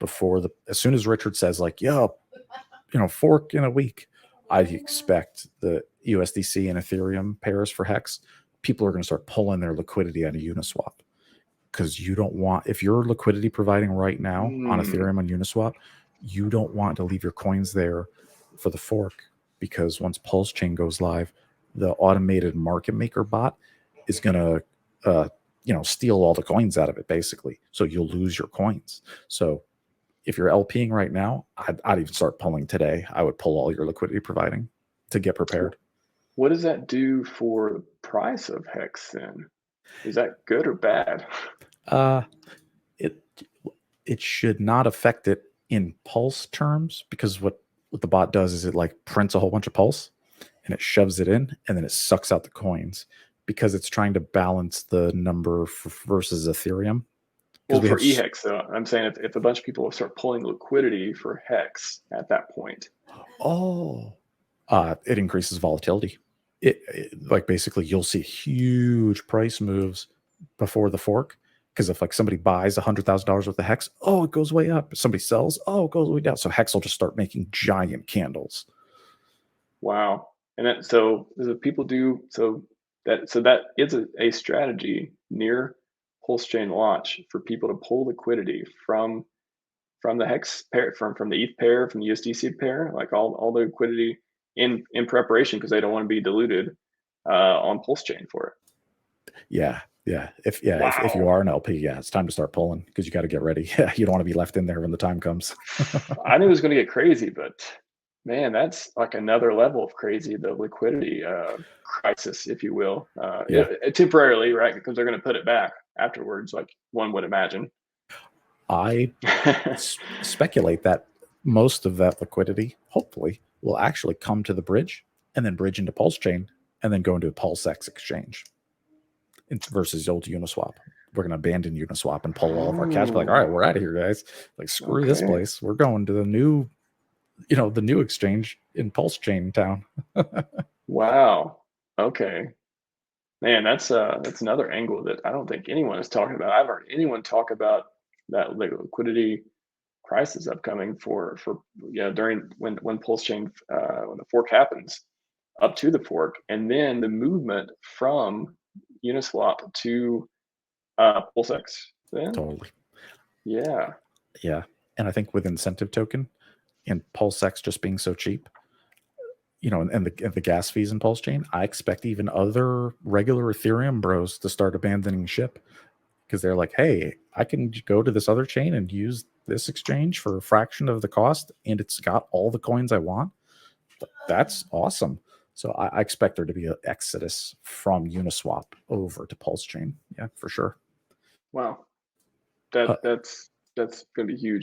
as soon as Richard says like, yo, fork in a week, I expect the USDC and Ethereum pairs for Hex, people are going to start pulling their liquidity out of Uniswap, because you don't want, if you're liquidity providing right now on Ethereum on Uniswap, you don't want to leave your coins there for the fork, because once PulseChain goes live, the automated market maker bot is going to steal all the coins out of it, basically. So you'll lose your coins. So if you're LPing right now, I'd even start pulling today. I would pull all your liquidity providing to get prepared. What does that do for the price of Hex then? Is that good or bad? It should not affect it in Pulse terms, because what the bot does is it like prints a whole bunch of Pulse and it shoves it in, and then it sucks out the coins, because it's trying to balance the number versus Ethereum. Well, for eHex, though, I'm saying if a bunch of people start pulling liquidity for Hex at that point. It increases volatility. Like basically you'll see huge price moves before the fork, because if like somebody buys $100,000 worth of Hex, it goes way up. If somebody sells, it goes way down. So Hex will just start making giant candles. Wow. And that, so the people do, that is a strategy near PulseChain launch for people to pull liquidity from the Hex pair, from the ETH pair, from the USDC pair, like all the liquidity in preparation, because they don't want to be diluted on PulseChain for it. Yeah. If you are an LP, it's time to start pulling, because you got to get ready. You don't want to be left in there when the time comes. I knew it was going to get crazy, but man, that's like another level of crazy, the liquidity crisis, if you will. Temporarily, right? Because they're going to put it back afterwards, like one would imagine. I speculate that most of that liquidity, hopefully, will actually come to the bridge and then bridge into PulseChain and then go into a PulseX exchange versus old Uniswap. We're going to abandon Uniswap and pull all of our cash. Like, all right, we're out of here, guys. Like, screw this place. We're going to the new, the new exchange in PulseChain town. Wow. Okay. Man, that's another angle that I don't think anyone is talking about. I've heard anyone talk about that liquidity crisis upcoming for during when PulseChain when the fork happens, up to the fork, and then the movement from Uniswap to PulseX. Then Totally. Yeah. And I think with incentive token and PulseX just being so cheap, and the gas fees in PulseChain, I expect even other regular Ethereum bros to start abandoning ship, because they're like, hey, I can go to this other chain and use this exchange for a fraction of the cost, and it's got all the coins I want. That's awesome. So I expect there to be an exodus from Uniswap over to PulseChain. Yeah, for sure. Wow. That's going to be huge.